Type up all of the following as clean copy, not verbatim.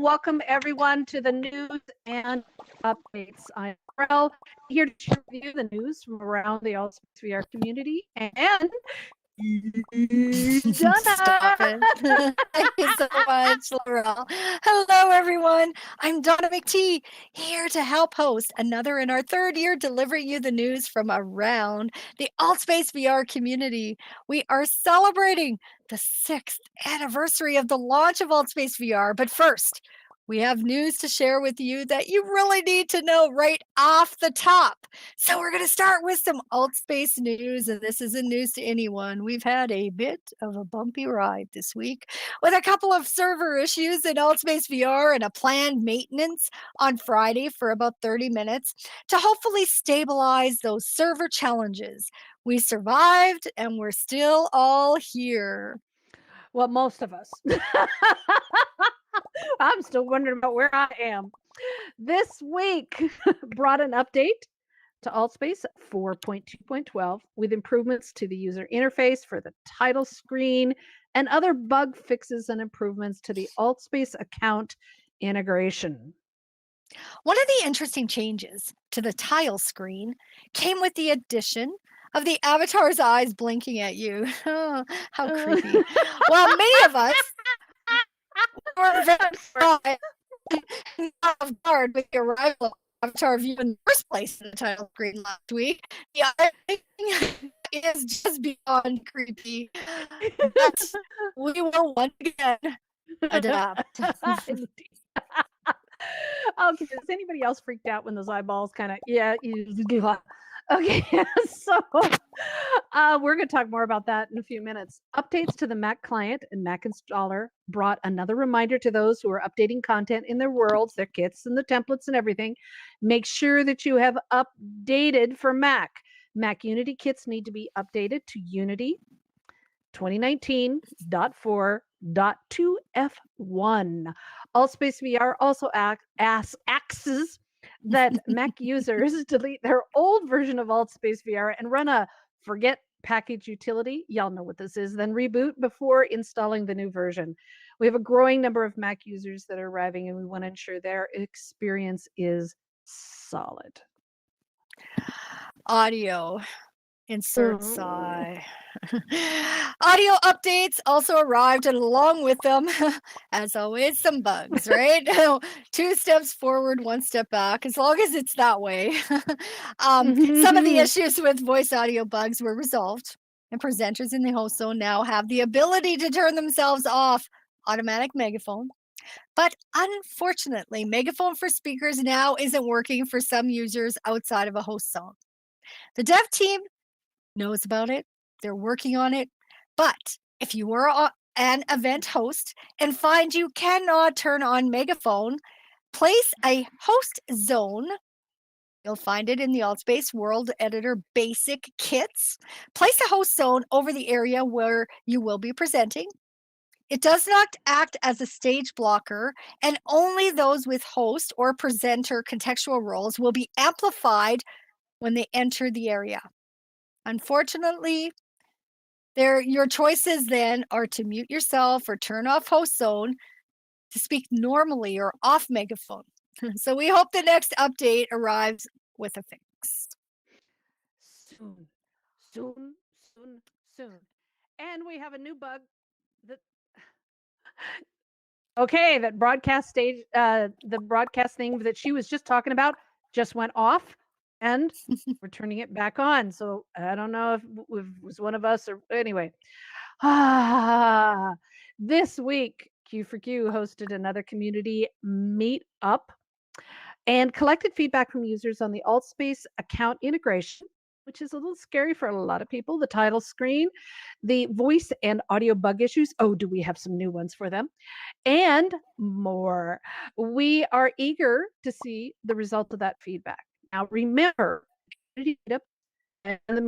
Welcome everyone to the news and updates. I'm Rel, here to review the news from around the AltSpace VR community, and Donna. Stop it. Thank you so much, Laurel. Hello, everyone. I'm Donna McTee, here to help host another in our third year delivering you the news from around the AltSpace VR community. We are celebrating the 6th anniversary of the launch of AltSpace VR. But first, we have news to share with you that you really need to know right off the top. So we're going to start with some AltSpace news, and this isn't news to anyone. We've had a bit of a bumpy ride this week with a couple of server issues in AltSpace VR and a planned maintenance on Friday for about 30 minutes to hopefully stabilize those server challenges. We survived, and we're still all here. Well, most of us. I'm still wondering about where I am. This week brought an update to AltSpace 4.2.12 with improvements to the user interface for the title screen and other bug fixes and improvements to the AltSpace account integration. One of the interesting changes to the tile screen came with the addition of the avatar's eyes blinking at you. Oh, how creepy. Well, many of us were very off guard with the arrival of Avatar View in the first place in the title screen last week. The other thing is just beyond creepy. But we will once again adapt. Okay, is anybody else freaked out when those eyeballs kind of, you give up? Okay, so we're going to talk more about that in a few minutes. Updates to the Mac client and Mac installer brought another reminder to those who are updating content in their worlds, their kits and the templates and everything. Make sure that you have updated for Mac. Mac Unity kits need to be updated to Unity 2019.4.2F1. AltSpace VR also asks that Mac users delete their old version of AltSpace VR and run a forget package utility. Y'all know what this is. Then reboot before installing the new version. We have a growing number of Mac users that are arriving, and we want to ensure their experience is solid. Audio. Insert sigh. Audio updates also arrived, and along with them, as always, some bugs, right? 2 steps forward, 1 step back, as long as it's that way. Some of the issues with voice audio bugs were resolved, and presenters in the host zone now have the ability to turn themselves off. Automatic megaphone. But unfortunately, megaphone for speakers now isn't working for some users outside of a host zone. The dev team knows about it. They're working on it. But if you are an event host and find you cannot turn on megaphone, place a host zone. You'll find it in the Altspace World Editor Basic Kits. Place a host zone over the area where you will be presenting. It does not act as a stage blocker, and only those with host or presenter contextual roles will be amplified when they enter the area. Unfortunately, your choices then are to mute yourself or turn off host zone to speak normally or off megaphone. So we hope the next update arrives with a fix. Soon, soon, soon, soon. And we have a new bug that that broadcast stage, the broadcast thing that she was just talking about just went off, and we're turning it back on. So I don't know if it was one of us or anyway. This week, Q4Q hosted another community meetup and collected feedback from users on the Altspace account integration, which is a little scary for a lot of people. The title screen, the voice and audio bug issues. Oh, do we have some new ones for them? And more. We are eager to see the result of that feedback. Now, remember, community meetup and the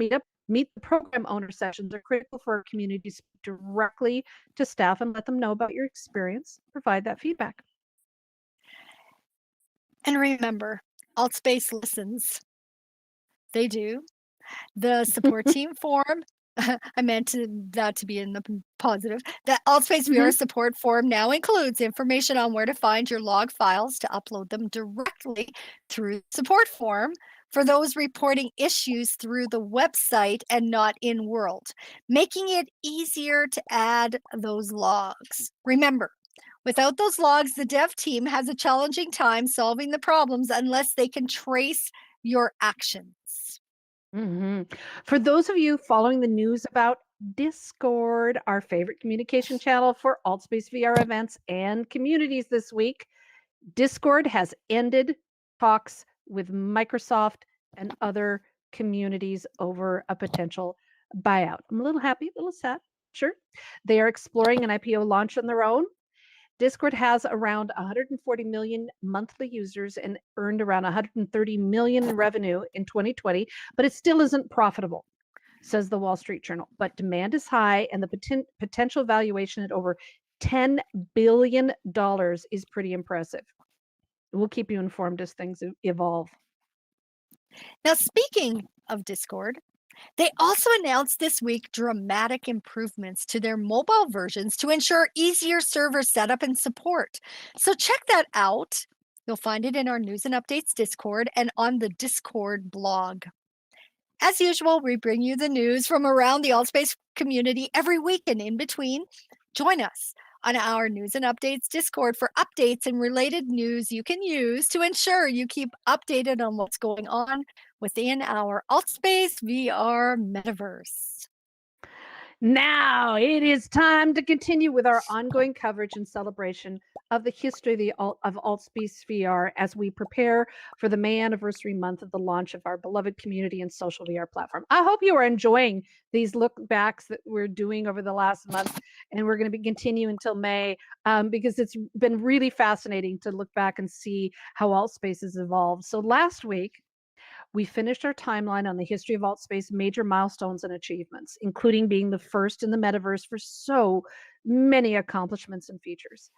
meet the program owner sessions are critical for our community to speak directly to staff and let them know about your experience, provide that feedback. And remember, Altspace listens. They do. The support team form, I meant that to be in the positive. The Altspace VR support form now includes information on where to find your log files to upload them directly through the support form for those reporting issues through the website and not in World, making it easier to add those logs. Remember, without those logs, the dev team has a challenging time solving the problems unless they can trace your actions. For those of you following the news about Discord, our favorite communication channel for Altspace VR events and communities this week, Discord has ended talks with Microsoft and other communities over a potential buyout. I'm a little happy, a little sad. Sure. They are exploring an IPO launch on their own. Discord has around 140 million monthly users and earned around 130 million in revenue in 2020, but it still isn't profitable, says the Wall Street Journal. But demand is high, and the potential valuation at over $10 billion is pretty impressive. We'll keep you informed as things evolve. Now, speaking of Discord, they also announced this week dramatic improvements to their mobile versions to ensure easier server setup and support. So check that out. You'll find it in our News and Updates Discord and on the Discord blog. As usual, we bring you the news from around the Altspace community every week, and in between, join us on our News and Updates Discord for updates and related news you can use to ensure you keep updated on what's going on within our Altspace VR metaverse. Now it is time to continue with our ongoing coverage and celebration of the history of Altspace VR as we prepare for the May anniversary month of the launch of our beloved community and social VR platform. I hope you are enjoying these look backs that we're doing over the last month, and we're going to be continuing until May because it's been really fascinating to look back and see how Altspace has evolved. So last week, we finished our timeline on the history of Altspace major milestones and achievements, including being the first in the metaverse for so many accomplishments and features.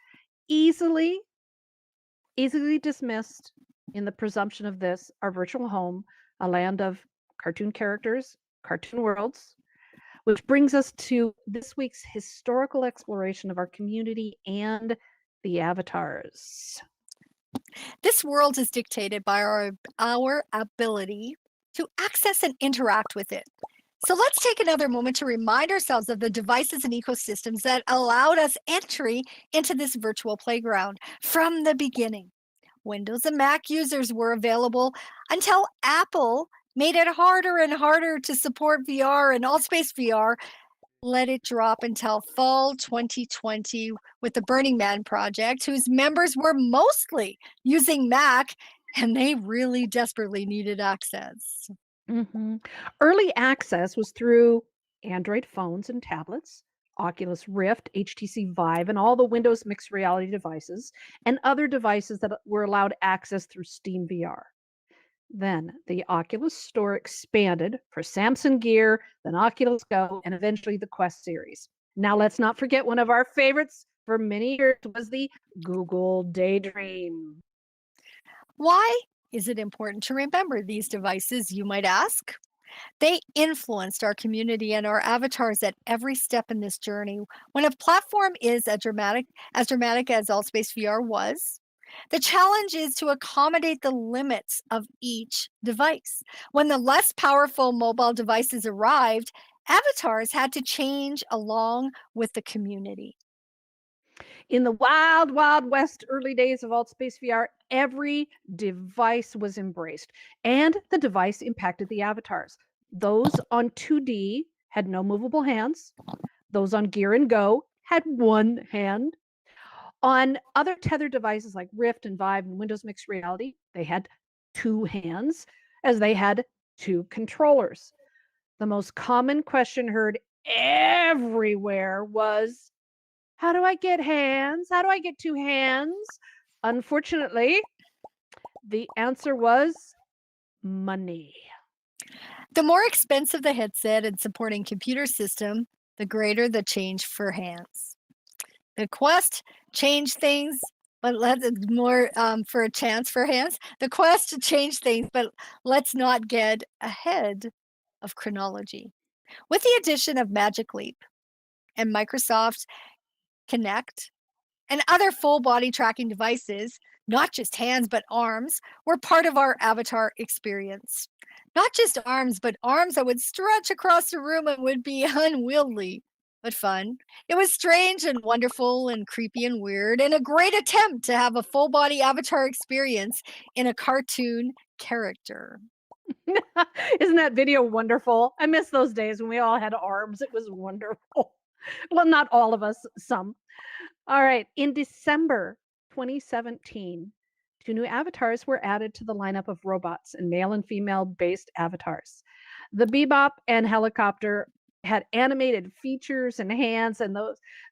Easily dismissed in the presumption of this, our virtual home, a land of cartoon characters, cartoon worlds, which brings us to this week's historical exploration of our community and the avatars. This world is dictated by our ability to access and interact with it. So let's take another moment to remind ourselves of the devices and ecosystems that allowed us entry into this virtual playground from the beginning. Windows and Mac users were available until Apple made it harder and harder to support VR, and Allspace VR let it drop until fall 2020 with the Burning Man project, whose members were mostly using Mac and they really desperately needed access. Mhm. Early access was through Android phones and tablets, Oculus Rift, HTC Vive, and all the Windows mixed reality devices, and other devices that were allowed access through Steam VR. Then the Oculus Store expanded for Samsung Gear, then Oculus Go, and eventually the Quest series. Now, let's not forget one of our favorites for many years was the Google Daydream. Why is it important to remember these devices, you might ask? They influenced our community and our avatars at every step in this journey. When a platform is as dramatic as Allspace VR was, the challenge is to accommodate the limits of each device. When the less powerful mobile devices arrived, avatars had to change along with the community. In the wild, wild west early days of Altspace VR, every device was embraced, and the device impacted the avatars. Those on 2D had no movable hands. Those on Gear and Go had one hand. On other tethered devices like Rift and Vive and Windows Mixed Reality, they had two hands, as they had two controllers. The most common question heard everywhere was, how do I get hands? How do I get two hands? Unfortunately, the answer was money. The more expensive the headset and supporting computer system, the greater the change for hands. The Quest changed things, but let's more for a chance for hands. The Quest changed things, but let's not get ahead of chronology. With the addition of Magic Leap and Microsoft Connect and other full body tracking devices, not just hands but arms, were part of our avatar experience. Not just arms, but arms that would stretch across the room and would be unwieldy, but fun. It was strange and wonderful and creepy and weird, and a great attempt to have a full body avatar experience in a cartoon character. Isn't that video wonderful? I miss those days when we all had arms. It was wonderful. Well, not all of us, some. All right. In December 2017, two new avatars were added to the lineup of robots and male and female based avatars. The Bebop and Helicopter had animated features and hands, and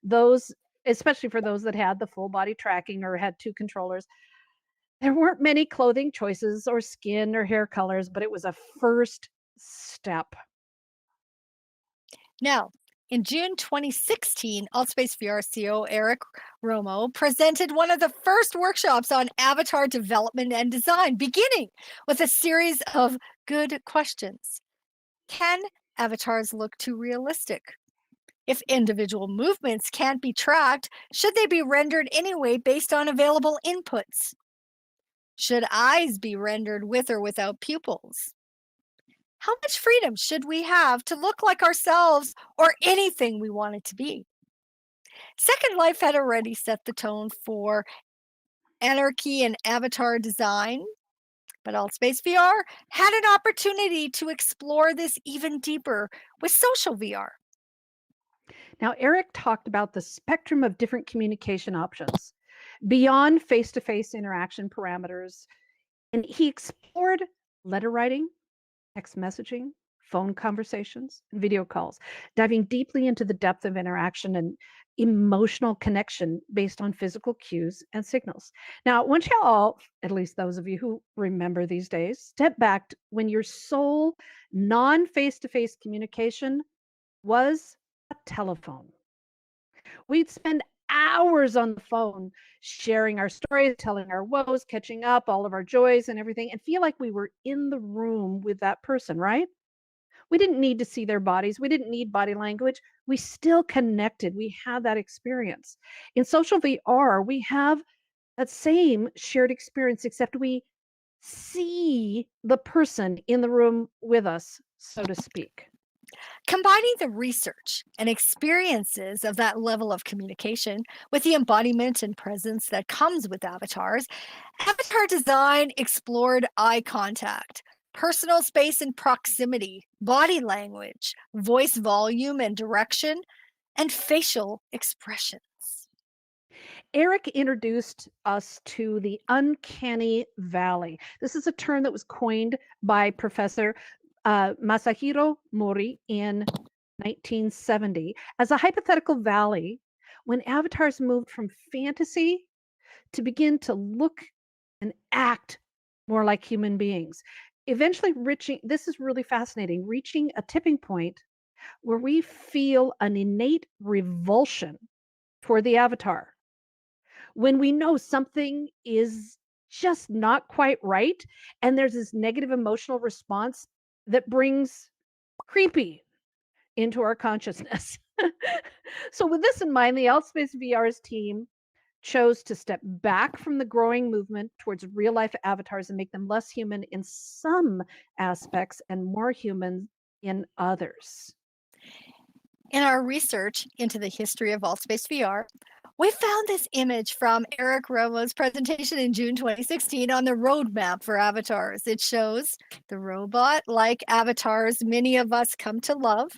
those especially for those that had the full body tracking or had two controllers. There weren't many clothing choices or skin or hair colors, but it was a first step. Now, in June 2016, Altspace VR CEO Eric Romo presented one of the first workshops on avatar development and design, beginning with a series of good questions. Can avatars look too realistic? If individual movements can't be tracked, should they be rendered anyway based on available inputs? Should eyes be rendered with or without pupils? How much freedom should we have to look like ourselves or anything we want it to be? Second Life had already set the tone for anarchy and avatar design, but Altspace VR had an opportunity to explore this even deeper with social VR. Now, Eric talked about the spectrum of different communication options beyond face to face interaction parameters, and he explored letter writing, text messaging, phone conversations, and video calls, diving deeply into the depth of interaction and emotional connection based on physical cues and signals. Now, once you all, at least those of you who remember these days, step back when your sole non face to face communication was a telephone. We'd spend hours on the phone sharing our stories, telling our woes, catching up, all of our joys and everything, and feel like we were in the room with that person, right? We didn't need to see their bodies. We didn't need body language. We still connected. We had that experience. In social VR, we have that same shared experience, except we see the person in the room with us, so to speak. Combining the research and experiences of that level of communication with the embodiment and presence that comes with avatars, avatar design explored eye contact, personal space and proximity, body language, voice volume and direction, and facial expressions. Eric introduced us to the uncanny valley. This is a term that was coined by Professor Masahiro Mori in 1970 as a hypothetical valley when avatars moved from fantasy to begin to look and act more like human beings. Eventually, this is really fascinating, reaching a tipping point where we feel an innate revulsion for the avatar when we know something is just not quite right and there's this negative emotional response that brings creepy into our consciousness. So with this in mind, the Altspace VR's team chose to step back from the growing movement towards real life avatars and make them less human in some aspects and more human in others. In our research into the history of AltSpace VR, we found this image from Eric Romo's presentation in June 2016 on the roadmap for avatars. It shows the robot like avatars many of us come to love,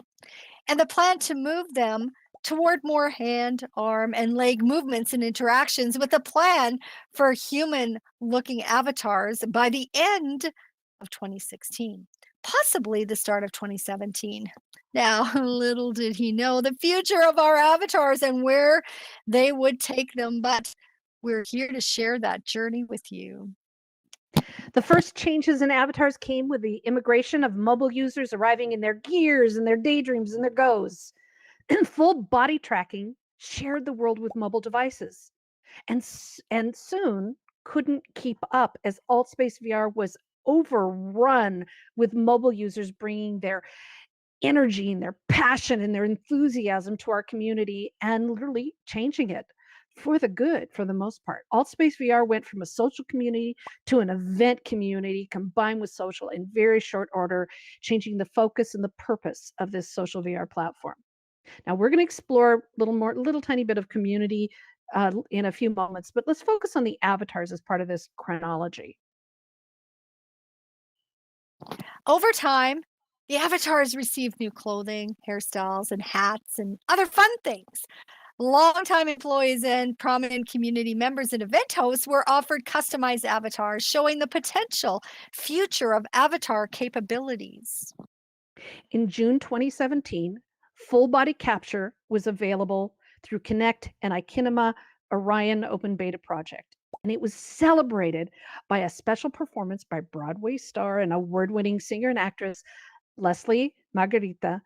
and the plan to move them toward more hand, arm, and leg movements and interactions with a plan for human looking avatars by the end of 2016, possibly the start of 2017. Now, little did he know the future of our avatars and where they would take them, but we're here to share that journey with you. The first changes in avatars came with the immigration of mobile users arriving in their gears and their daydreams and their goes. Full body tracking shared the world with mobile devices and soon couldn't keep up as Altspace VR was overrun with mobile users bringing their energy and their passion and their enthusiasm to our community and literally changing it for the good for the most part. Altspace VR went from a social community to an event community combined with social in very short order, changing the focus and the purpose of this social VR platform. Now we're going to explore little tiny bit of community in a few moments, but let's focus on the avatars as part of this chronology. Over time, the avatars received new clothing, hairstyles, and hats, and other fun things. Longtime employees and prominent community members and event hosts were offered customized avatars, showing the potential future of avatar capabilities. In June 2017, full body capture was available through Connect and iKinema Orion Open Beta Project. And it was celebrated by a special performance by Broadway star and award-winning singer and actress Leslie Margarita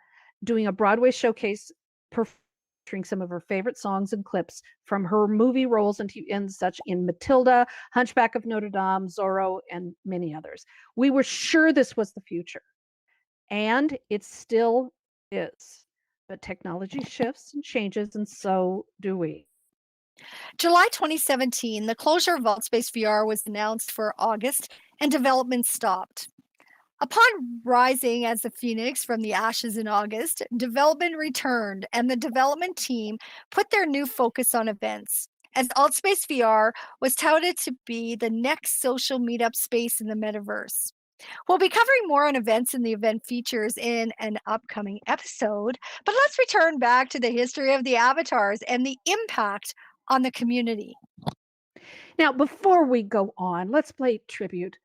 doing a Broadway showcase featuring some of her favorite songs and clips from her movie roles and such in Matilda, Hunchback of Notre Dame, Zorro, and many others. We were sure this was the future, and it still is. But technology shifts and changes, and so do we. July 2017, the closure of AltSpace VR was announced for August, and development stopped. Upon rising as a phoenix from the ashes in August, development returned, and the development team put their new focus on events, as AltSpace VR was touted to be the next social meetup space in the metaverse. We'll be covering more on events and the event features in an upcoming episode, but let's return back to the history of the avatars and the impact on the community. Now, before we go on, let's play tribute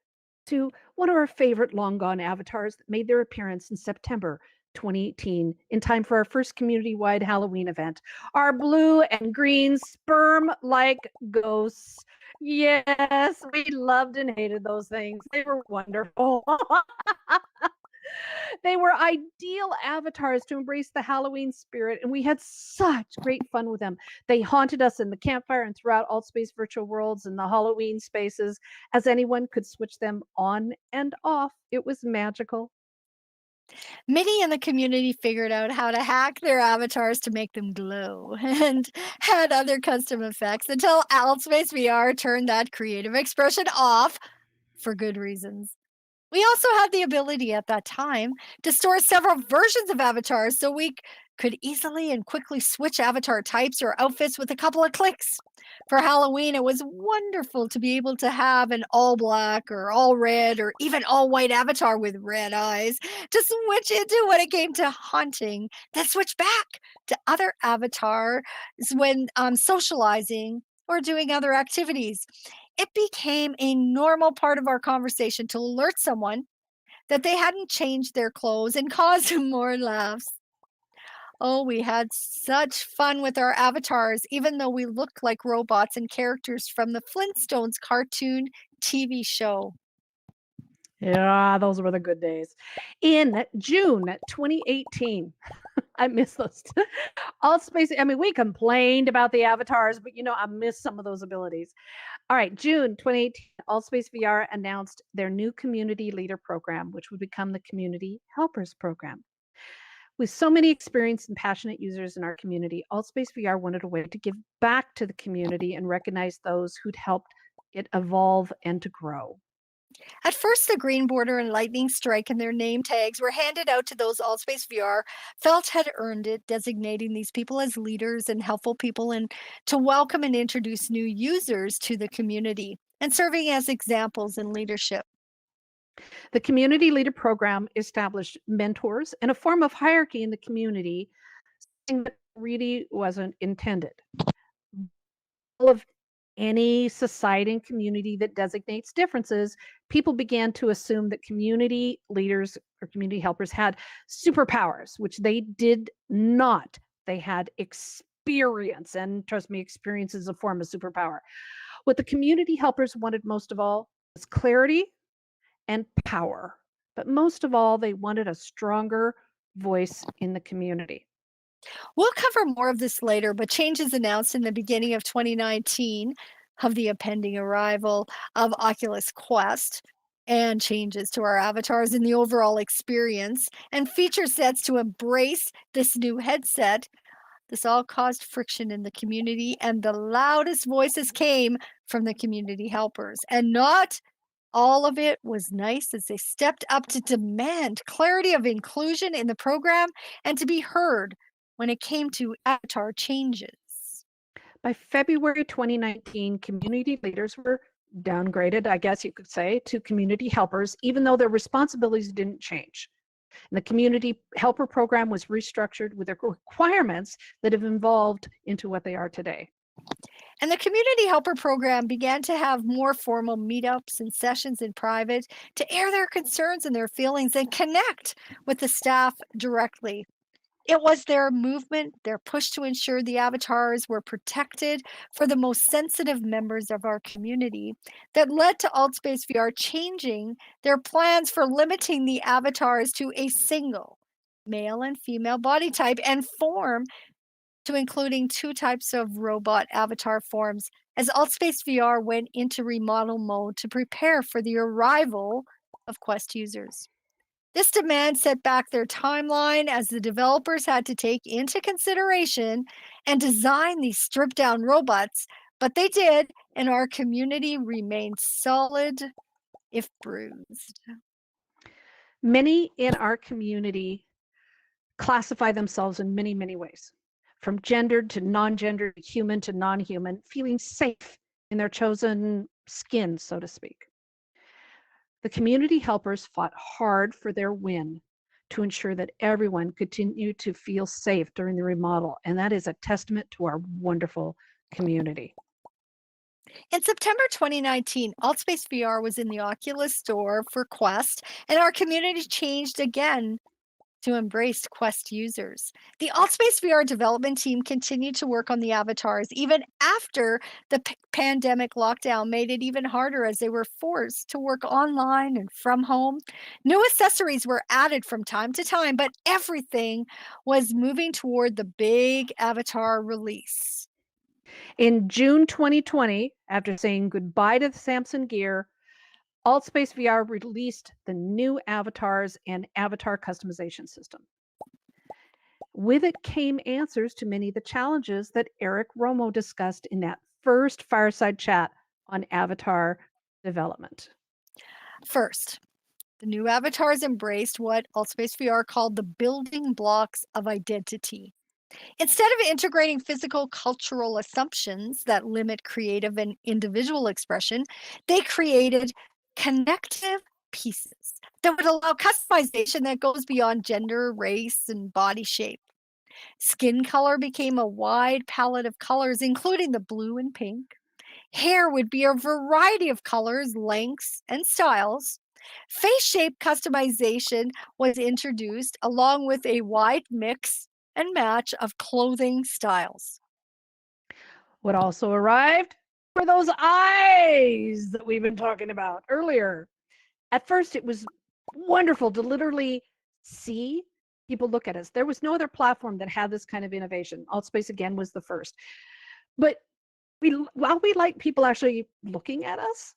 to one of our favorite long gone avatars that made their appearance in September 2018 in time for our first community-wide Halloween event. Our blue and green sperm-like ghosts. Yes, we loved and hated those things. They were wonderful. They were ideal avatars to embrace the Halloween spirit, and we had such great fun with them. They haunted us in the campfire and throughout Altspace virtual worlds and the Halloween spaces, as anyone could switch them on and off. It was magical. Many in the community figured out how to hack their avatars to make them glow and had other custom effects until Altspace VR turned that creative expression off for good reasons. We also had the ability at that time to store several versions of avatars so we could easily and quickly switch avatar types or outfits with a couple of clicks. For Halloween, it was wonderful to be able to have an all black or all red or even all white avatar with red eyes to switch into when it came to hunting, then switch back to other avatars when socializing or doing other activities. It became a normal part of our conversation to alert someone that they hadn't changed their clothes and cause more laughs. Oh, we had such fun with our avatars, even though we looked like robots and characters from the Flintstones cartoon TV show. Yeah, those were the good days. In June 2018, I miss those. Altspace, I mean, we complained about the avatars, but I miss some of those abilities. All right, June 2018, Altspace VR announced their new community leader program, which would become the Community Helpers Program. With so many experienced and passionate users in our community, Altspace VR wanted a way to give back to the community and recognize those who'd helped it evolve and to grow. At first, the Green Border and Lightning Strike and their name tags were handed out to those Allspace VR felt had earned it, designating these people as leaders and helpful people and to welcome and introduce new users to the community and serving as examples in leadership. The Community Leader Program established mentors and a form of hierarchy in the community, something that really wasn't intended. All of any society and community that designates differences, people began to assume that community leaders or community helpers had superpowers, which they did not. They had experience, and trust me, experience is a form of superpower. What the community helpers wanted most of all was clarity and power. But most of all, they wanted a stronger voice in the community. We'll cover more of this later, but changes announced in the beginning of 2019 of the impending arrival of Oculus Quest and changes to our avatars and the overall experience and feature sets to embrace this new headset. This all caused friction in the community, and the loudest voices came from the community helpers. And not all of it was nice as they stepped up to demand clarity of inclusion in the program and to be heard when it came to avatar changes. By February 2019, community leaders were downgraded, I guess you could say, to community helpers, even though their responsibilities didn't change. And the community helper program was restructured with the requirements that have evolved into what they are today. And the Community Helper Program began to have more formal meetups and sessions in private to air their concerns and their feelings and connect with the staff directly. It was their movement, their push to ensure the avatars were protected for the most sensitive members of our community that led to Altspace VR changing their plans for limiting the avatars to a single male and female body type and form to including two types of robot avatar forms as Altspace VR went into remodel mode to prepare for the arrival of Quest users. This demand set back their timeline as the developers had to take into consideration and design these stripped down robots, but they did, and our community remained solid, if bruised. Many in our community classify themselves in many, many ways, from gendered to non-gendered, human to non-human, feeling safe in their chosen skin, so to speak. The community helpers fought hard for their win to ensure that everyone continued to feel safe during the remodel, and that is a testament to our wonderful community. In September 2019, Altspace VR was in the Oculus store for Quest, and our community changed again to embrace Quest users. The Altspace VR development team continued to work on the avatars even after the pandemic lockdown made it even harder as they were forced to work online and from home. New accessories were added from time to time, but everything was moving toward the big avatar release. In June 2020, after saying goodbye to the Samsung Gear, Altspace VR released the new avatars and avatar customization system. With it came answers to many of the challenges that Eric Romo discussed in that first fireside chat on avatar development. First, The new avatars embraced what Altspace VR called the building blocks of identity. Instead of integrating physical cultural assumptions that limit creative and individual expression, they created connective pieces that would allow customization that goes beyond gender, race, and body shape. Skin color became a wide palette of colors, including the blue and pink. Hair would be a variety of colors, lengths, and styles. Face shape customization was introduced along with a wide mix and match of clothing styles. What also arrived were those eyes that we've been talking about earlier. At first, it was wonderful to literally see people look at us. There was no other platform that had this kind of innovation. Altspace, again, was the first. But while we like people actually looking at us,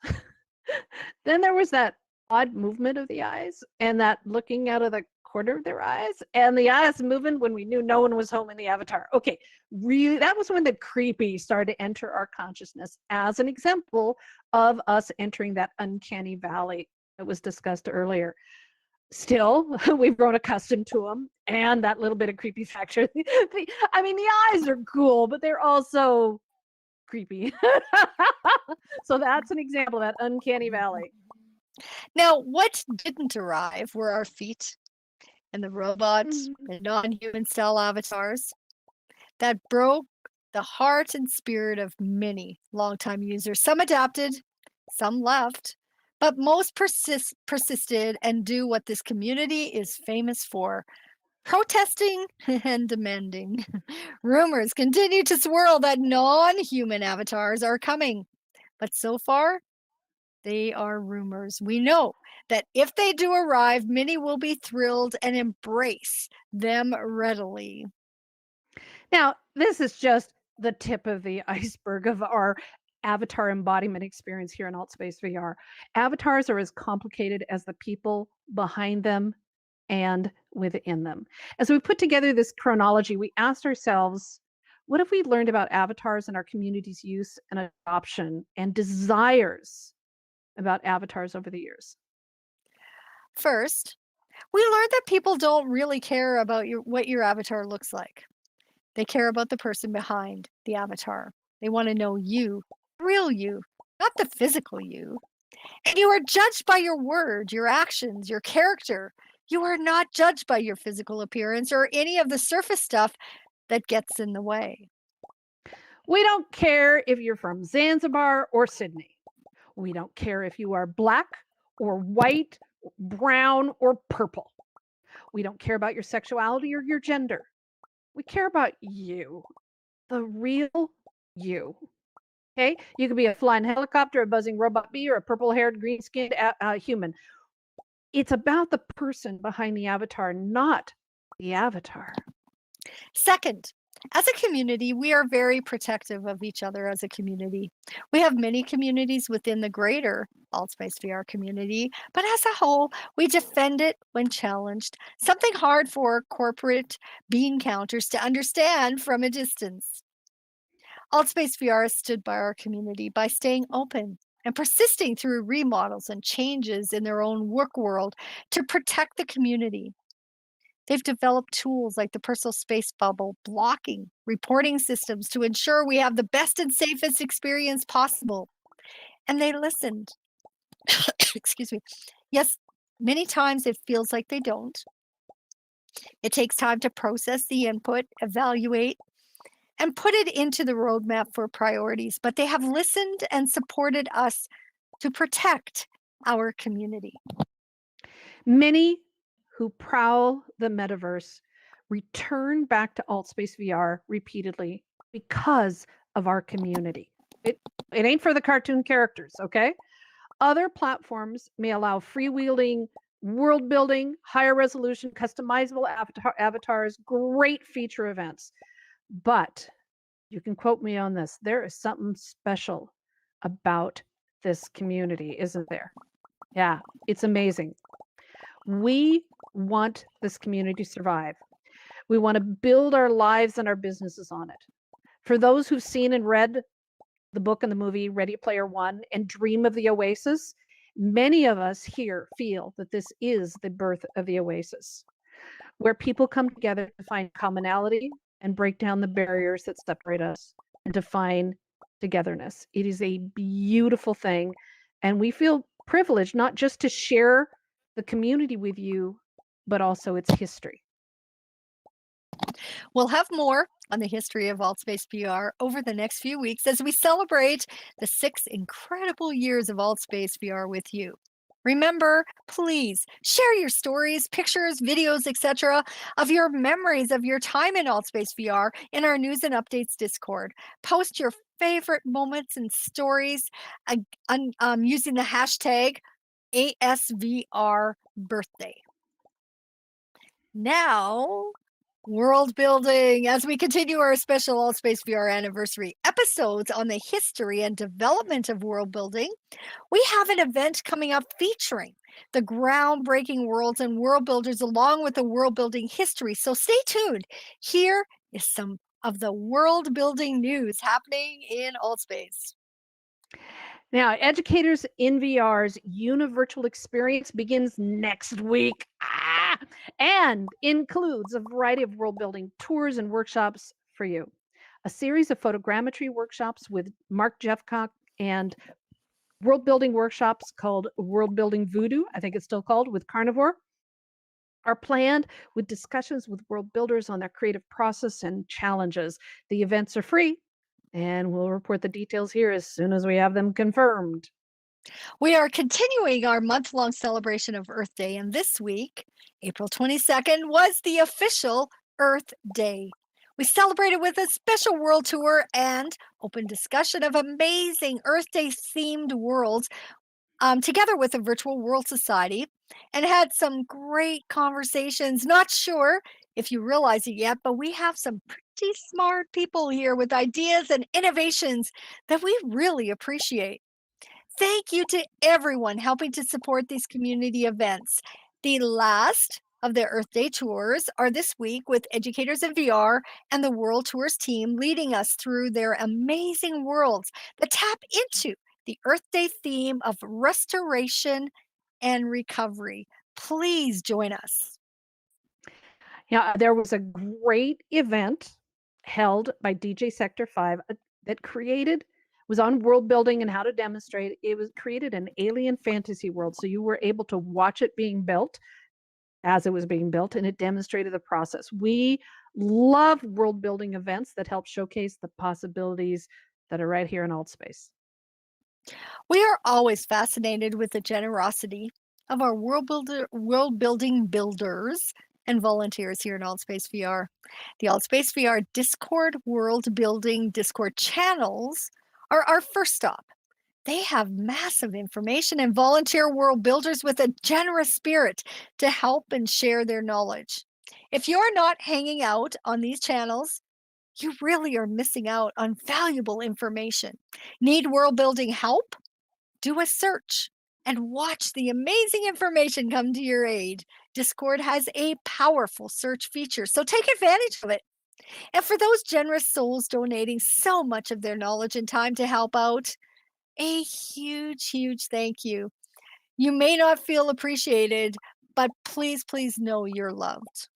then there was that odd movement of the eyes and that looking out of the corner of their eyes and the eyes moving when we knew no one was home in the avatar. Okay, really, that was when the creepy started to enter our consciousness as an example of us entering that uncanny valley that was discussed earlier. Still, we've grown accustomed to them and that little bit of creepy factor. I mean, the eyes are cool, but they're also creepy. So that's an example of that uncanny valley. Now, what didn't arrive were our feet and the robots and non-human style avatars that broke the heart and spirit of many longtime users. Some adapted, some left, but most persisted and do what this community is famous for: protesting and demanding. Rumors continue to swirl that non-human avatars are coming, but so far, they are rumors. We know that if they do arrive, many will be thrilled and embrace them readily. Now, this is just the tip of the iceberg of our avatar embodiment experience here in Altspace VR. Avatars are as complicated as the people behind them and within them. As we put together this chronology, we asked ourselves, what have we learned about avatars and our community's use and adoption and desires about avatars over the years? First, we learned that people don't really care about what your avatar looks like. They care about the person behind the avatar. They want to know you, real you, not the physical you. And you are judged by your words, your actions, your character. You are not judged by your physical appearance or any of the surface stuff that gets in the way. We don't care if you're from Zanzibar or Sydney. We don't care if you are black or white, brown or purple. We don't care about your sexuality or your gender. We care about you, the real you. Okay? You could be a flying helicopter, a buzzing robot bee, or a purple-haired, green-skinned human. It's about the person behind the avatar, not the avatar. Second, as a community, we are very protective of each other as a community. We have many communities within the greater Altspace VR community, but as a whole, we defend it when challenged, something hard for corporate bean counters to understand from a distance. Altspace VR stood by our community by staying open and persisting through remodels and changes in their own work world to protect the community. They've developed tools like the personal space bubble, blocking, reporting systems to ensure we have the best and safest experience possible. And they listened. Excuse me. Yes, many times it feels like they don't. It takes time to process the input, evaluate, and put it into the roadmap for priorities, but they have listened and supported us to protect our community. Many who prowl the metaverse return back to Altspace VR repeatedly because of our community. It ain't for the cartoon characters, okay? Other platforms may allow freewheeling world building, higher resolution, customizable avatars, great feature events. But you can quote me on this. There is something special about this community, isn't there? Yeah, it's amazing. We want this community to survive. We want to build our lives and our businesses on it. For those who've seen and read the book and the movie Ready Player One and dream of the oasis Many of us here feel that this is the birth of the Oasis, where people come together to find commonality and break down the barriers that separate us and to find togetherness. It is a beautiful thing. And we feel privileged not just to share the community with you, but also its history. We'll have more on the history of AltSpace VR over the next few weeks as we celebrate the 6 incredible years of AltSpace VR with you. Remember, please share your stories, pictures, videos, etc. of your memories of your time in AltSpace VR in our News and Updates Discord. Post your favorite moments and stories using the hashtag ASVRBirthday. Now, world building. As we continue our special AltSpace VR anniversary episodes on the history and development of world building, we have an event coming up featuring the groundbreaking worlds and world builders along with the world building history. So stay tuned. Here is some of the world building news happening in AltSpace. Now, Educators in VR's Univirtual Experience begins next week and includes a variety of world building tours and workshops for you. A series of photogrammetry workshops with Mark Jeffcock and world building workshops called World Building Voodoo, I think it's still called, with Carnivore, are planned with discussions with world builders on their creative process and challenges. The events are free, and we'll report the details here as soon as we have them confirmed. We are continuing our month-long celebration of Earth Day, and this week, April 22nd, was the official Earth Day. We celebrated with a special world tour and open discussion of amazing Earth Day themed worlds together with the Virtual World Society and had some great conversations. Not sure if you realize it yet, but we have some pretty smart people here with ideas and innovations that we really appreciate. Thank you to everyone helping to support these community events. The last of the Earth Day tours are this week with Educators in VR and the World Tours team leading us through their amazing worlds that tap into the Earth Day theme of restoration and recovery. Please join us. Yeah, there was a great event held by DJ Sector 5 that was on world building and how to demonstrate. It was created an alien fantasy world. So you were able to watch it being built as it was being built, and it demonstrated the process. We love world building events that help showcase the possibilities that are right here in AltSpace. We are always fascinated with the generosity of our world building builders and volunteers here in AltSpace VR. The AltSpace VR Discord world building Discord channels are our first stop. They have massive information and volunteer world builders with a generous spirit to help and share their knowledge. If you're not hanging out on these channels, you really are missing out on valuable information. Need world building help? Do a search and watch the amazing information come to your aid. Discord has a powerful search feature, so take advantage of it. And for those generous souls donating so much of their knowledge and time to help out, a huge, huge thank you. You may not feel appreciated, but please, please know you're loved.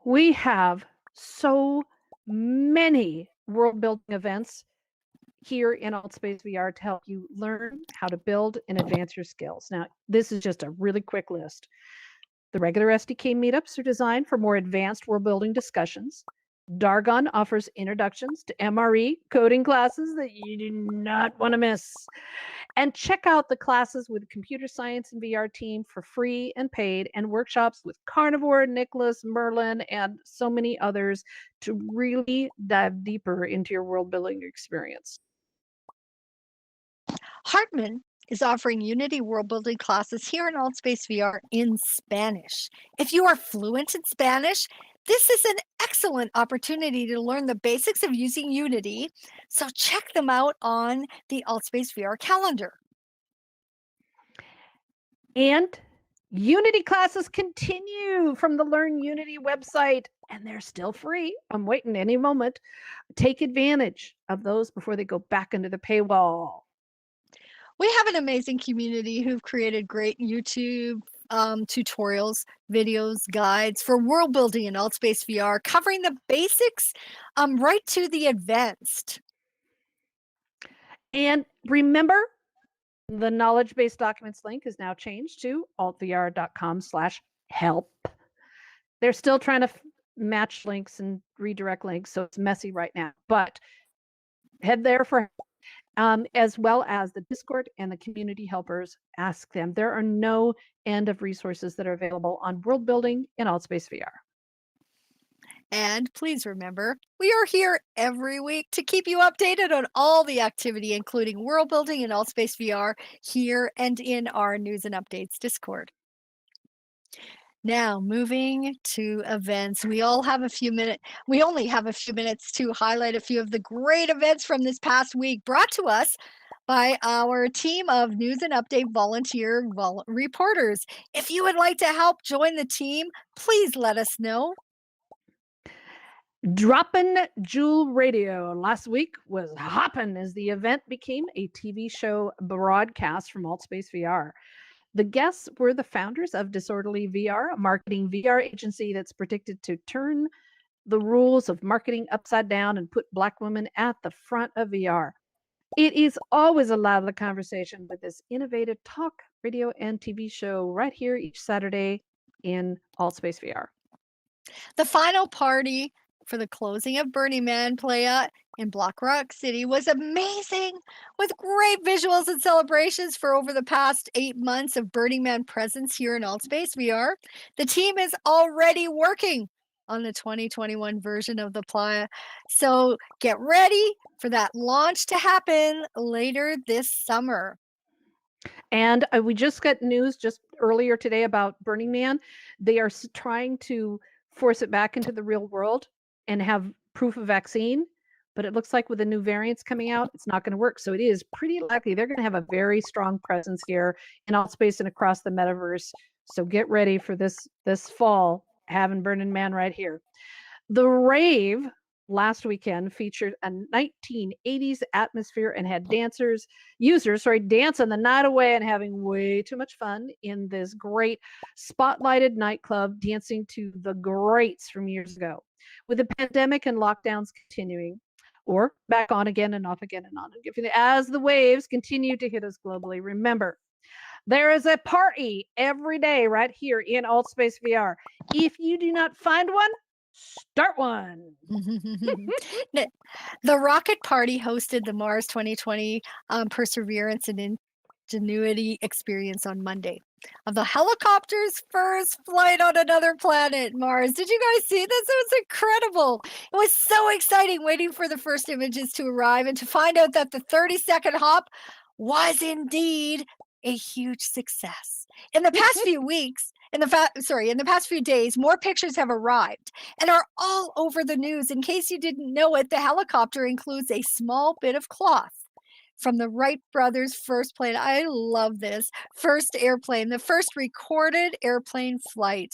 We have so many world building events here in AltSpace VR to help you learn how to build and advance your skills. Now, this is just a really quick list. The regular SDK meetups are designed for more advanced world building discussions. Dargon offers introductions to MRE coding classes that you do not want to miss. And check out the classes with Computer Science and VR team for free and paid, and workshops with Carnivore, Nicholas, Merlin, and so many others to really dive deeper into your world building experience. Hartman is offering Unity world building classes here in AltSpace VR in Spanish. If you are fluent in Spanish, this is an excellent opportunity to learn the basics of using Unity, so check them out on the AltSpace VR calendar. And Unity classes continue from the Learn Unity website, and they're still free. I'm waiting any moment. Take advantage of those before they go back into the paywall. We have an amazing community who've created great YouTube tutorials, videos, guides for world building in AltSpace VR, covering the basics right to the advanced. And remember, the knowledge base documents link is now changed to altvr.com/help. They're still trying to match links and redirect links, so it's messy right now. But head there for as well as the Discord and the community helpers. Ask them. There are no end of resources that are available on world building in AltSpace VR. And please remember, we are here every week to keep you updated on all the activity, including world building in AltSpace VR, here and in our News and Updates Discord. Now, moving to events, we only have a few minutes to highlight a few of the great events from this past week, brought to us by our team of News and Update volunteer reporters. If you would like to help join the team, please let us know. Droppin' Jewel Radio last week was hoppin' as the event became a TV show broadcast from AltSpace VR. The guests were the founders of Disorderly VR, a marketing VR agency that's predicted to turn the rules of marketing upside down and put Black women at the front of VR. It is always a lively conversation with this innovative talk, radio, and TV show right here each Saturday in AltSpace VR. The final party for the closing of Burning Man Playa in Black Rock City was amazing, with great visuals and celebrations for over the past 8 months of Burning Man presence here in AltSpace VR. The team is already working on the 2021 version of the Playa, so get ready for that launch to happen later this summer. And we just got news just earlier today about Burning Man. They are trying to force it back into the real world and have proof of vaccine, but it looks like with the new variants coming out, it's not going to work. So it is pretty likely they're going to have a very strong presence here in AltSpace and across the metaverse. So get ready for this fall, having Burning Man right here. The rave last weekend featured a 1980s atmosphere and had users dancing the night away and having way too much fun in this great spotlighted nightclub, dancing to the greats from years ago. With the pandemic and lockdowns continuing, or back on again and off again and on again, as the waves continue to hit us globally, remember, there is a party every day right here in AltSpace VR. If you do not find one, start one. The Rocket Party hosted the Mars 2020 Perseverance and Ingenuity experience on Monday. Of the helicopter's first flight on another planet, Mars. Did you guys see this? It was incredible. It was so exciting waiting for the first images to arrive and to find out that the 30-second hop was indeed a huge success. In the past few weeks, in the past few days, more pictures have arrived and are all over the news. In case you didn't know it, the helicopter includes a small bit of cloth from the Wright brothers' first plane. I love this. First airplane, the first recorded airplane flight.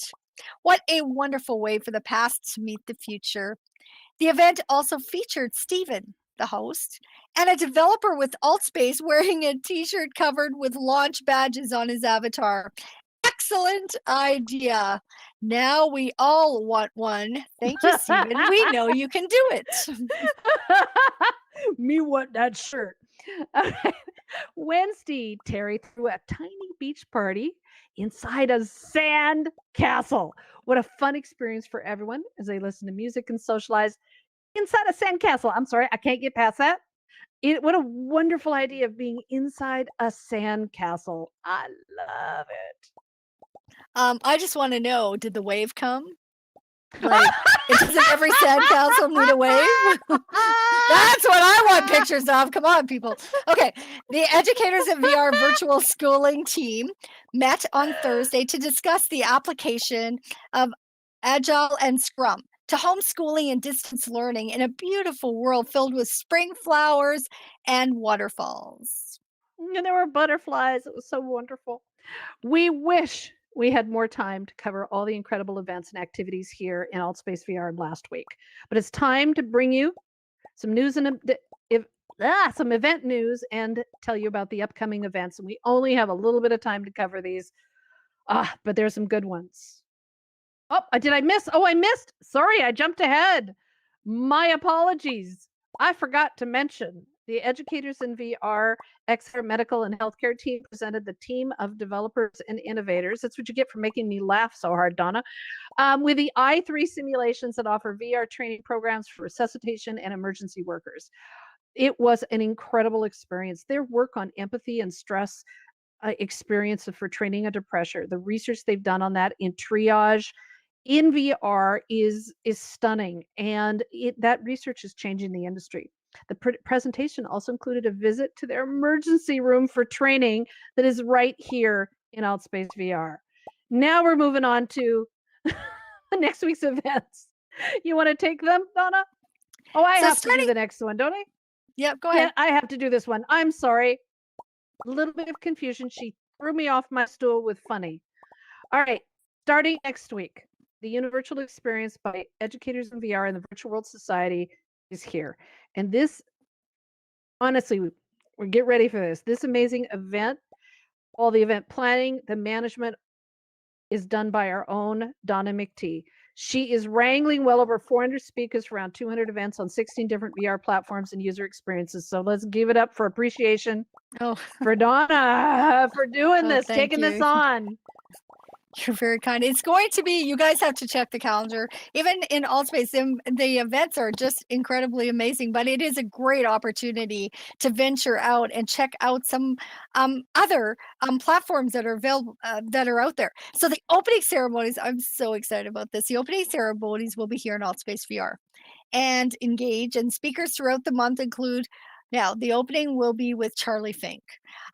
What a wonderful way for the past to meet the future. The event also featured Steven, the host, and a developer with AltSpace wearing a t-shirt covered with launch badges on his avatar. Excellent idea. Now we all want one. Thank you, Steven. We know you can do it. Me want that shirt. Wednesday, Terry threw a tiny beach party inside a sand castle. What a fun experience for everyone as they listen to music and socialize inside a sand castle. I'm sorry, I can't get past that. What a wonderful idea of being inside a sand castle. I love it. I just want to know, did the wave come? Like, doesn't every sandcastle need a wave? That's what I want pictures of. Come on, people. Okay. The Educators at VR virtual schooling team met on Thursday to discuss the application of Agile and Scrum to homeschooling and distance learning in a beautiful world filled with spring flowers and waterfalls. And there were butterflies. It was so wonderful. We wish we had more time to cover all the incredible events and activities here in AltSpace VR last week. But it's time to bring you some news and some event news and tell you about the upcoming events. And we only have a little bit of time to cover these, but there's some good ones. Oh, did I miss? Oh, I missed. Sorry, I jumped ahead. My apologies. I forgot to mention the Educators in VR XR Medical and Healthcare team presented the team of developers and innovators. That's what you get for making me laugh so hard, Donna. With the i3 simulations that offer VR training programs for resuscitation and emergency workers. It was an incredible experience. Their work on empathy and stress experience for training under pressure, the research they've done on that in triage in VR is stunning, and that research is changing the industry. The presentation also included a visit to their emergency room for training that is right here in Outspace VR. Now we're moving on to next week's events. You want to take them, Donna? Oh, I have to do the next one, don't I? Yep, go ahead. I have to do this one. I'm sorry. A little bit of confusion. She threw me off my stool with funny. All right. Starting next week, the Universal Experience by Educators in VR and the Virtual World Society is here. And this, honestly, we get ready for this. This amazing event, all the event planning, the management is done by our own Donna McTee. She is wrangling well over 400 speakers for around 200 events on 16 different VR platforms and user experiences. So let's give it up for appreciation for Donna for doing this, taking this on. You're very kind. It's going to be, you guys have to check the calendar. Even in Altspace, the events are just incredibly amazing, but it is a great opportunity to venture out and check out some other platforms that are available, that are out there. So the opening ceremonies, I'm so excited about this. The opening ceremonies will be here in Altspace VR and engage, and speakers throughout the month include, now, the opening will be with Charlie Fink.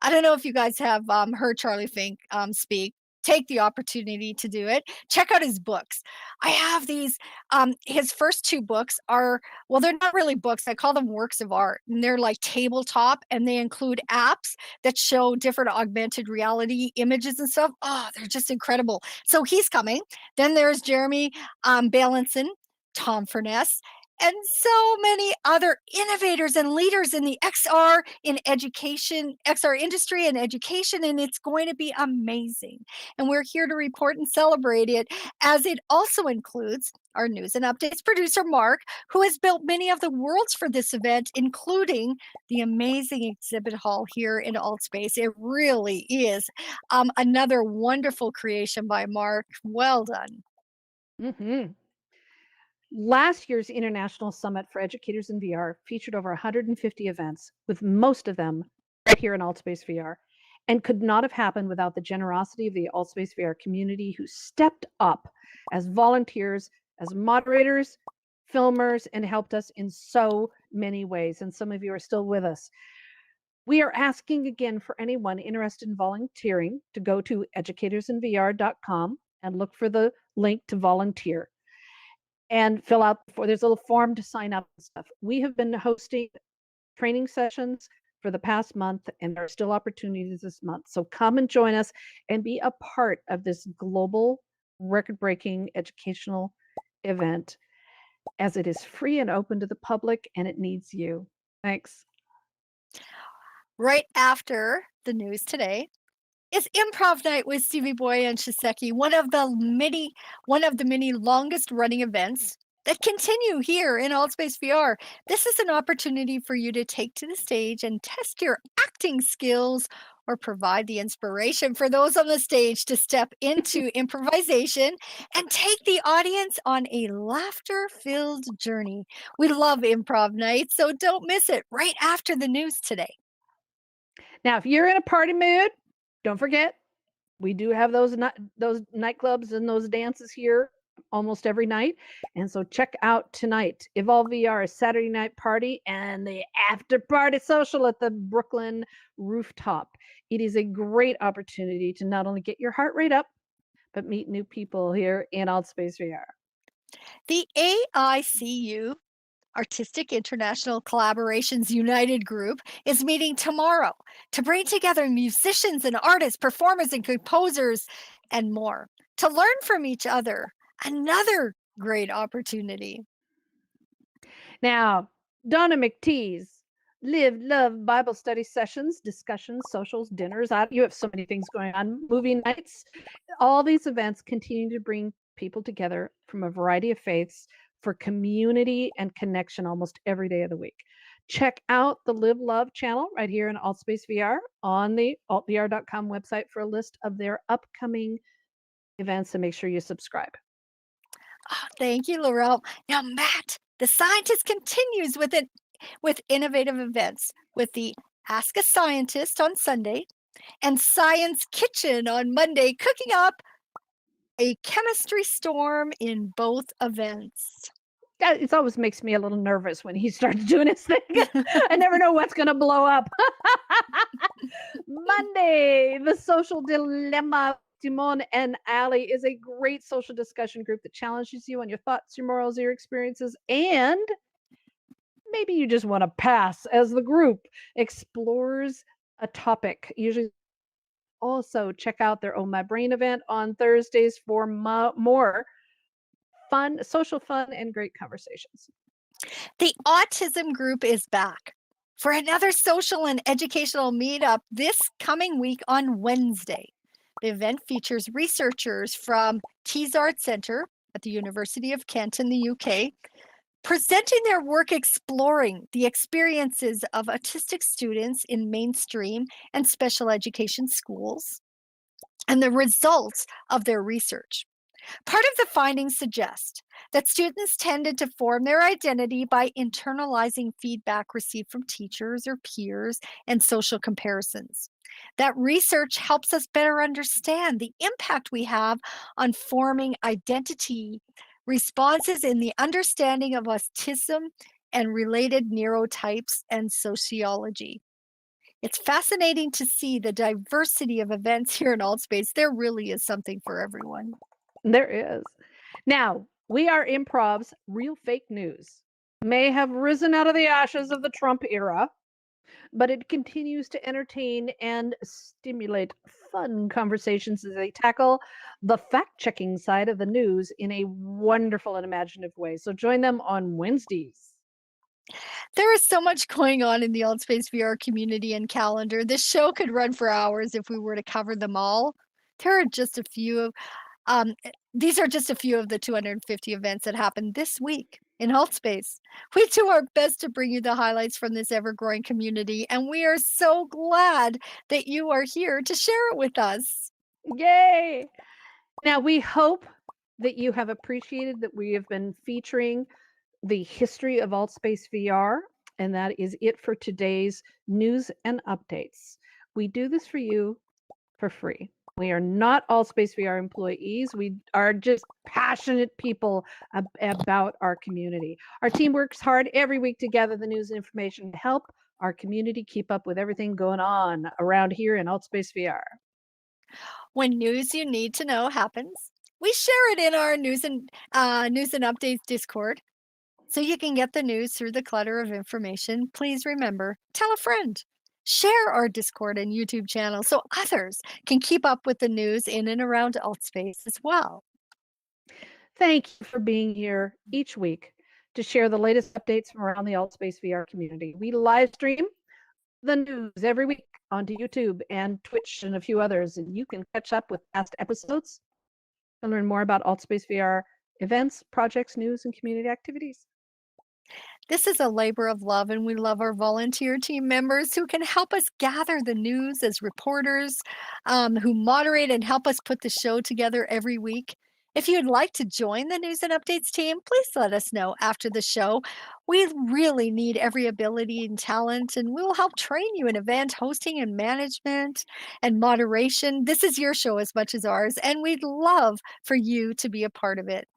I don't know if you guys have heard Charlie Fink speak. Take the opportunity to do it. Check out his books. I have these, his first 2 books are, well, they're not really books. I call them works of art. And they're like tabletop, and they include apps that show different augmented reality images and stuff. Oh, they're just incredible. So he's coming. Then there's Jeremy Balanson, Tom Furness, and so many other innovators and leaders in the XR industry and education, and it's going to be amazing. And we're here to report and celebrate it, as it also includes our news and updates producer, Mark, who has built many of the worlds for this event, including the amazing exhibit hall here in Altspace. It really is another wonderful creation by Mark. Well done. Mm-hmm. Last year's International Summit for Educators in VR featured over 150 events, with most of them right here in Altspace VR, and could not have happened without the generosity of the Altspace VR community, who stepped up as volunteers, as moderators, filmers, and helped us in so many ways. And some of you are still with us. We are asking again for anyone interested in volunteering to go to educatorsinvr.com and look for the link to volunteer and fill out there's a little form to sign up and stuff. We have been hosting training sessions for the past month, and there are still opportunities this month. So come and join us and be a part of this global record-breaking educational event, as it is free and open to the public, and it needs you. Thanks. Right after the news today is Improv Night with Stevie Boy and Shiseki, one of the many longest running events that continue here in Altspace VR. This is an opportunity for you to take to the stage and test your acting skills, or provide the inspiration for those on the stage to step into improvisation and take the audience on a laughter-filled journey. We love Improv Night, so don't miss it right after the news today. Now, if you're in a party mood, don't forget, we do have those nightclubs and those dances here almost every night. And so check out tonight, Evolve VR, a Saturday night party, and the after party social at the Brooklyn rooftop. It is a great opportunity to not only get your heart rate up, but meet new people here in Altspace VR. The AICU, Artistic International Collaborations United Group, is meeting tomorrow to bring together musicians and artists, performers and composers, and more, to learn from each other. Another great opportunity. Now, Donna McTee's Live, love, Bible study sessions, discussions, socials, dinners. You have so many things going on, movie nights. All these events continue to bring people together from a variety of faiths for community and connection almost every day of the week. Check out the Live Love channel right here in AltSpace VR on the altvr.com website for a list of their upcoming events, and make sure you subscribe. Oh, thank you, Laurel. Now, Matt, the scientist continues with innovative events with the Ask a Scientist on Sunday and Science Kitchen on Monday, cooking up a chemistry storm in both events. It always makes me a little nervous when he starts doing his thing. I never know what's going to blow up. Monday, the Social Dilemma. Timon and Ali is a great social discussion group that challenges you on your thoughts, your morals, your experiences, and maybe you just want to pass as the group explores a topic. Usually, also check out their Oh My Brain event on Thursdays for more fun, social fun, and great conversations. The autism group is back for another social and educational meetup this coming week on Wednesday. The event features researchers from Teesart Center at the University of Kent in the UK, presenting their work exploring the experiences of autistic students in mainstream and special education schools and the results of their research. Part of the findings suggest that students tended to form their identity by internalizing feedback received from teachers or peers and social comparisons. That research helps us better understand the impact we have on forming identity responses in the understanding of autism and related neurotypes and sociology. It's fascinating to see the diversity of events here in AltSpace. There really is something for everyone. There is. Now, We Are Improv's Real Fake News may have risen out of the ashes of the Trump era, but it continues to entertain and stimulate fun conversations as they tackle the fact-checking side of the news in a wonderful and imaginative way. So join them on Wednesdays. There is so much going on in the AltSpace VR community and calendar. This show could run for hours if we were to cover them all. There are just a few these are just a few of the 250 events that happened this week in AltSpace. We do our best to bring you the highlights from this ever-growing community, and we are so glad that you are here to share it with us. Yay! Now, we hope that you have appreciated that we have been featuring the history of AltSpace VR, and that is it for today's news and updates. We do this for you for free. We are not AltSpace VR employees. We are just passionate people about our community. Our team works hard every week to gather the news and information to help our community keep up with everything going on around here in AltSpace VR. When news you need to know happens, we share it in our news and updates Discord. So you can get the news through the clutter of information. Please remember, tell a friend. Share our Discord and YouTube channel so others can keep up with the news in and around AltSpace as well. Thank you for being here each week to share the latest updates from around the AltSpace VR community. We live stream the news every week onto YouTube and Twitch and a few others, and you can catch up with past episodes and learn more about AltSpace VR events, projects, news, and community activities. This is a labor of love, and we love our volunteer team members who can help us gather the news as reporters, who moderate and help us put the show together every week. If you'd like to join the news and updates team, please let us know after the show. We really need every ability and talent, and we will help train you in event hosting and management and moderation. This is your show as much as ours, and we'd love for you to be a part of it.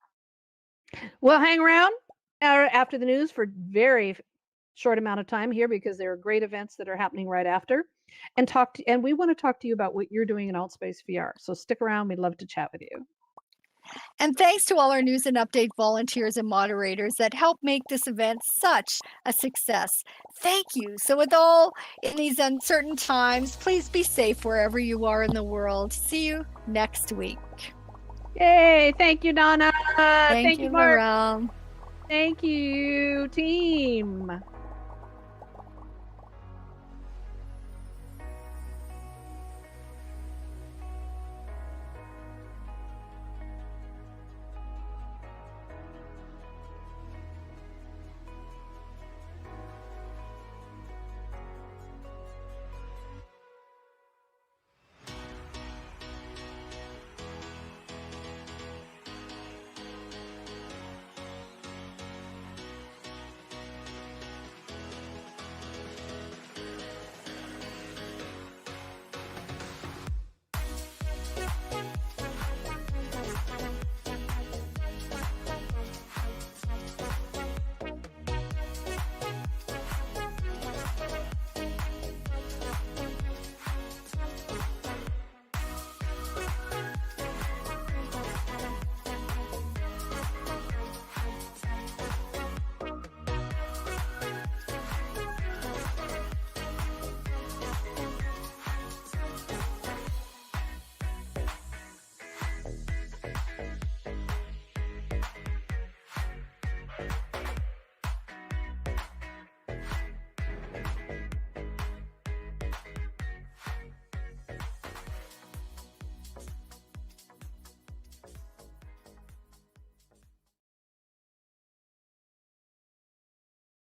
We'll hang around after the news for very short amount of time here because there are great events that are happening right after, and we want to talk to you about what you're doing in AltSpace VR. So stick around. We'd love to chat with you. And thanks to all our news and update volunteers and moderators that help make this event such a success. Thank you. So with all in these uncertain times, please be safe wherever you are in the world. See you next week. Yay. Thank you, Donna. Thank you, Mark. Laurel. Thank you, team.